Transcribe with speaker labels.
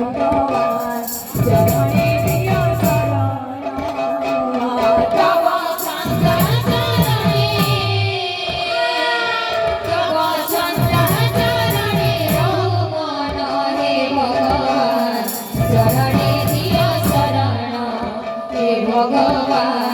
Speaker 1: भगवान चरणे दियो शरण तव छंद चरणे रहु मन हे भगवान चरणे दियो शरण हे भगवान।